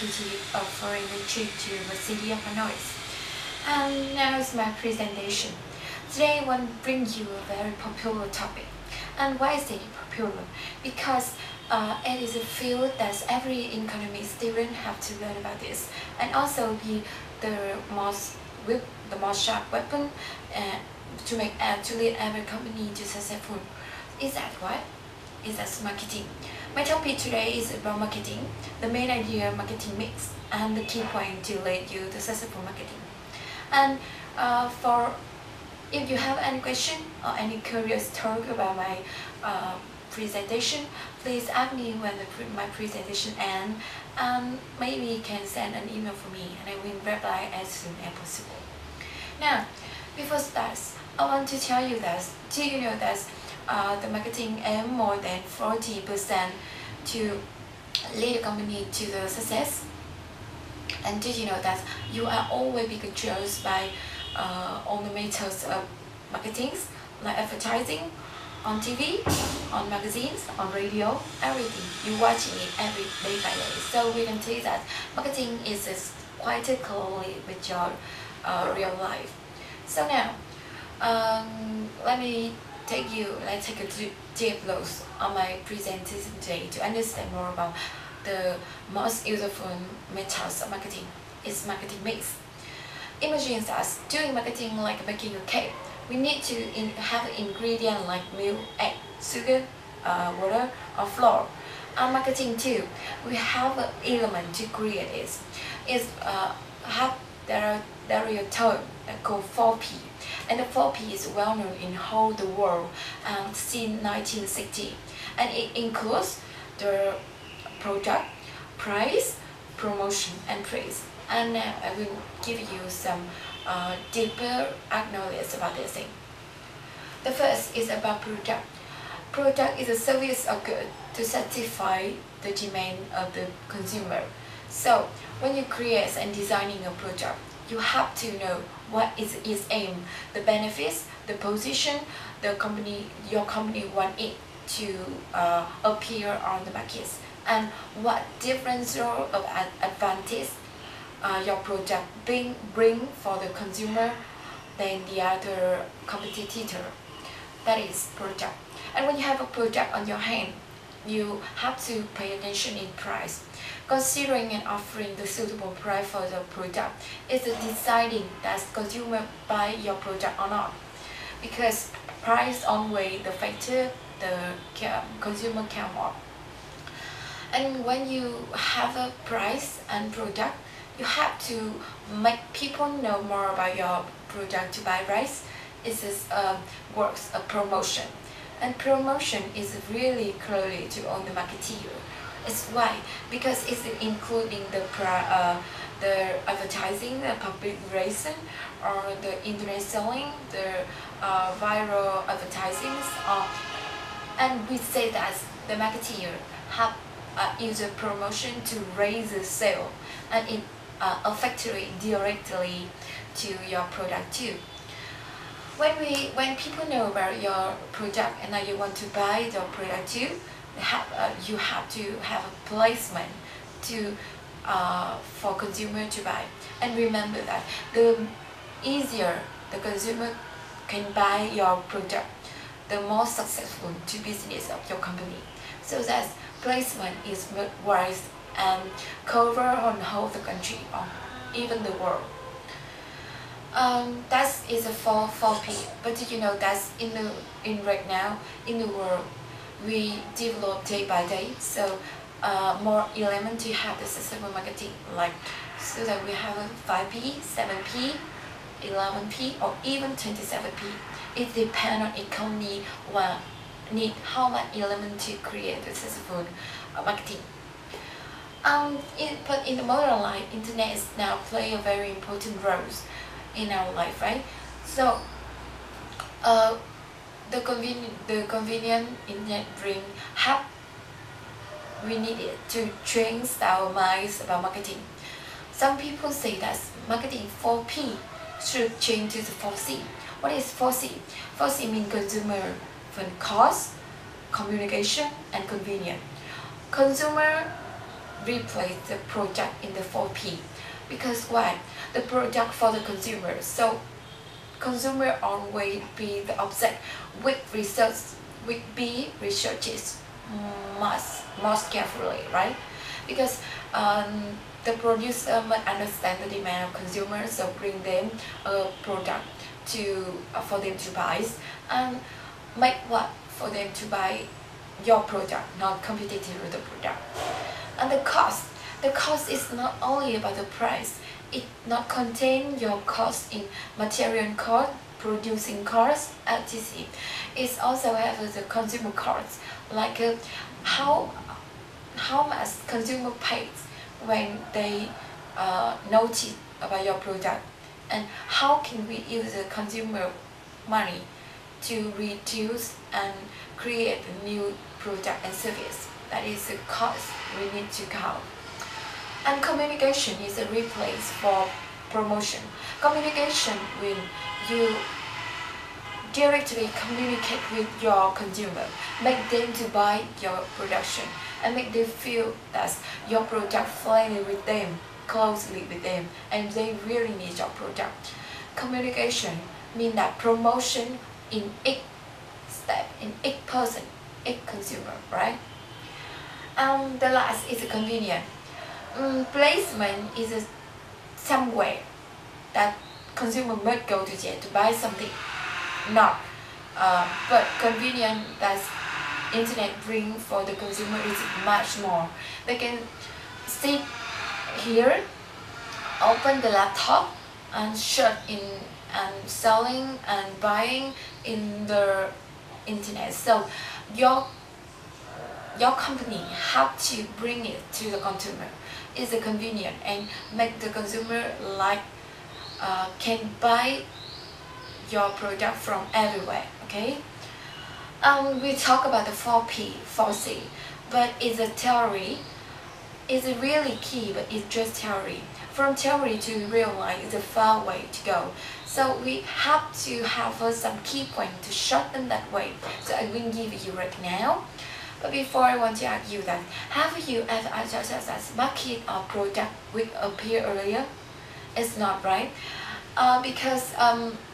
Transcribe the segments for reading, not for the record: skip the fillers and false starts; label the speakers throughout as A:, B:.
A: executive of foreign trip to the city of Hanoi. And now is my presentation. Today I want to bring you a very popular topic. And why is it popular? Because it is a field that every economy student have to learn about this, and also the most sharp weapon to lead every company to successful. Is that what? Is that marketing? My topic today is about marketing, the main idea marketing mix, and the key point to lead you to successful marketing. And if you have any question or any curious talk about my presentation, please ask me when my presentation ends. Maybe you can send an email for me and I will reply as soon as possible. Now, before start, I want to tell you that, do you know that the marketing aim more than 40% to lead a company to the success? And did you know that you are always being controlled by all the methods of marketing, like advertising, on TV, on magazines, on radio, everything. You're watching it every day by day. So we can say that marketing is quite closely with your real life. So now, let's take a deep look on my presentation today to understand more about the most useful methods of marketing. Is marketing mix. Imagine us doing marketing like making a cake. We need to have ingredients like milk, egg, sugar, water, or flour. And marketing too, we have an element to create it. There are a term called 4P, and the 4P is well known in whole the world since 1960, and it includes the product, price, promotion, and praise. And now I will give you some deeper knowledge about this thing. The first is about product. Product is a service or good to satisfy the demand of the consumer. So when you create and designing a product, you have to know what is its aim, the benefits, the position your company want it to appear on the market, and what differential of advantage your product bring for the consumer than the other competitor. That is product. And when you have a product on your hand, you have to pay attention in price. Considering and offering the suitable price for the product is deciding that consumer buy your product or not. Because price only the factor the consumer can want. And when you have a price and product, you have to make people know more about your product to buy rice. It works a promotion, and promotion is really clearly to own the marketeer. It's why, because it's including the advertising, the public relation, or the internet selling, the viral advertisings, and we say that the marketeer have use a promotion to raise the sale, and it affects directly to your product too. When people know about your product and now you want to buy your product too, you have to have a placement for consumer to buy. And remember that the easier the consumer can buy your product, the more successful to business of your company. So that placement is wise and cover on whole the country or even the world. That is a 4P. But did you know that right now in the world we develop day by day? So more element to have the sustainable marketing, like so that we have a 5P, 7P, 11P, or even 27P. It depends on economy need how much element to create the successful marketing. But in the modern life, internet is now play a very important role in our life, right? So the convenient internet bring help we need it to change our minds about marketing. Some people say that marketing 4P should change to the 4C. What is 4C? 4C means consumer cost, communication, and convenience. Consumer replace the product in the 4P. Because why? The product for the consumer. So consumer always be the object with research, with be researches most carefully, right? Because the producer must understand the demand of consumers, so bring them a product to for them to buy, and make what for them to buy your product, not competitive with the product. And the cost is not only about the price. It not contain your cost in material cost, producing cost, etc. It also has the consumer costs, like how much consumer pays when they notice about your product, and how can we use the consumer money to reduce and create a new product and service. That is the cost we need to count. And communication is a replace for promotion. Communication when you directly communicate with your consumer, make them to buy your production, and make them feel that your product friendly with them, closely with them, and they really need your product. Communication means that promotion in each step, in each person, each consumer, right? The last is convenient. Placement is somewhere that consumer must go to get to buy something, not but convenient that internet bring for the consumer is much more. They can sit here, open the laptop, and search in and selling and buying in the internet. So your company have to bring it to the consumer. Is convenient and make the consumer like can buy your product from everywhere. Okay. We talk about the 4P, 4C, but it's a theory. It's really key, but it's just theory. From theory to real life is a far way to go. So we have to have some key points to shorten that way. So I will give you right now. But before, I want to ask you that, have you ever asked as market or product will appear earlier? It's not, right? Because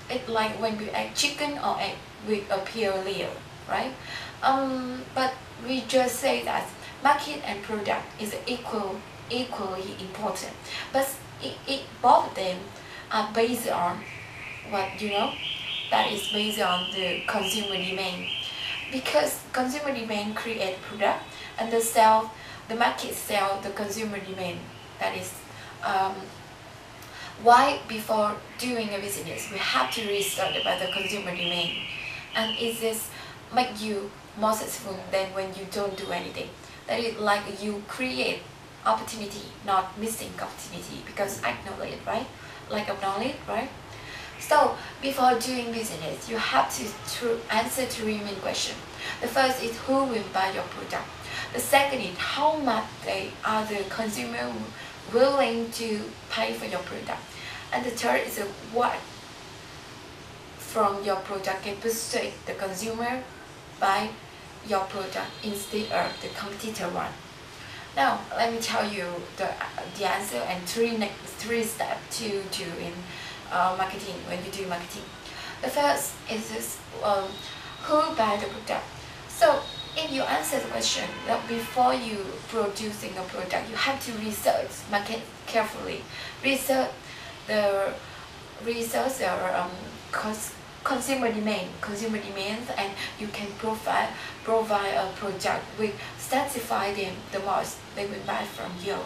A: it's like when we eat chicken or egg will appear earlier, right? But we just say that market and product is equally important. But both of them are based on what you know, that is based on the consumer demand. Because consumer demand create product, and the market sell the consumer demand. That is why before doing a business we have to research about the consumer demand, and it is make you more successful than when you don't do anything. That is like you create opportunity, not missing opportunity, because acknowledge it, right? Like acknowledge, right? So before doing business, you have to answer three main questions. The first is who will buy your product. The second is how much are the consumer willing to pay for your product. And the third is what from your product can persuade the consumer buy your product instead of the competitor one. Now let me tell you the answer and three steps to do in marketing when you do marketing. The first is this, who buy the product. So if you answer the question that before you producing a product, you have to research market carefully. Research the consumer demands, and you can provide a product which satisfy them the most. They will buy from you.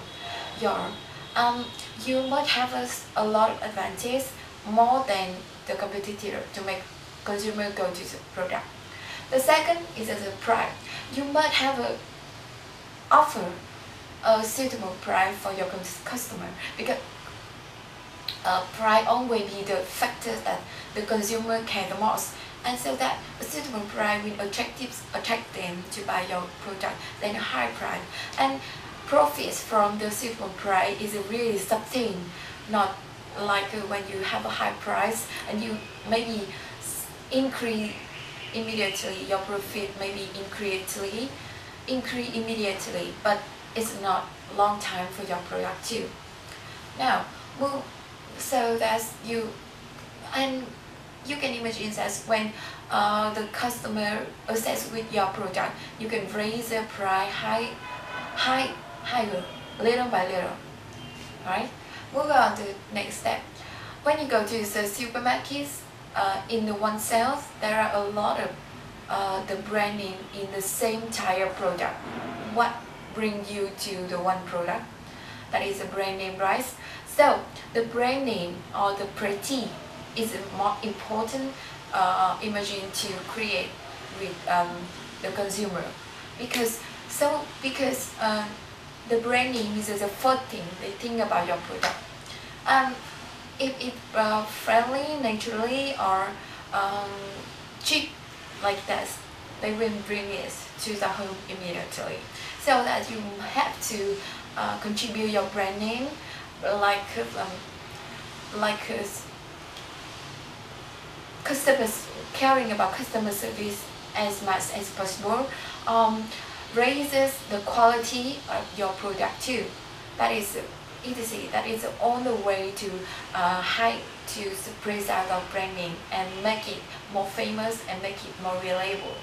A: You must have a lot of advantage more than the competitor to make consumer go to the product. The second is the price. You must have offer a suitable price for your customer, because price always be the factor that the consumer care the most, and so that a suitable price will attract them to buy your product than a high price. And profits from the suitable price is really something, not like when you have a high price and you maybe increase immediately, your profit maybe increase immediately, but it's not long time for your product too. Now, so that's you, and you can imagine that when the customer obsessed with your product, you can raise the price higher, little by little, right? Moving on to the next step. When you go to the supermarkets, in the one shelf, there are a lot of the brand name in the same tire product. What brings you to the one product? That is a brand name, right? So the brand name or the prestige is a more important imaging to create with the consumer, because the brand name is the first thing they think about your product. If it's friendly, naturally, or cheap like that, they will bring it to the home immediately. So that you have to contribute your brand name, like customers, caring about customer service as much as possible, raises the quality of your product too. That is easy. That is the only way to spread out our brand name and make it more famous and make it more reliable.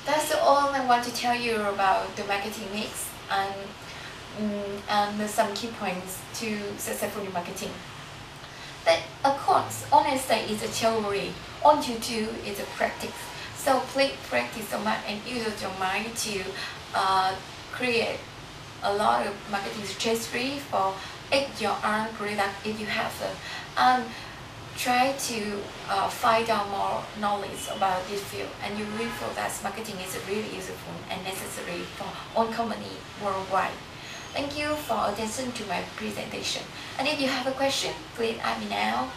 A: That's all I want to tell you about the marketing mix and some key points to successful marketing. But of course, honesty is a theory. All you do is a practice. So please practice so much and use your mind to create a lot of marketing strategy for your own product if you have them. And try to find out more knowledge about this field, and you will feel that marketing is really useful and necessary for all companies worldwide. Thank you for attention to my presentation. And if you have a question, please ask me now.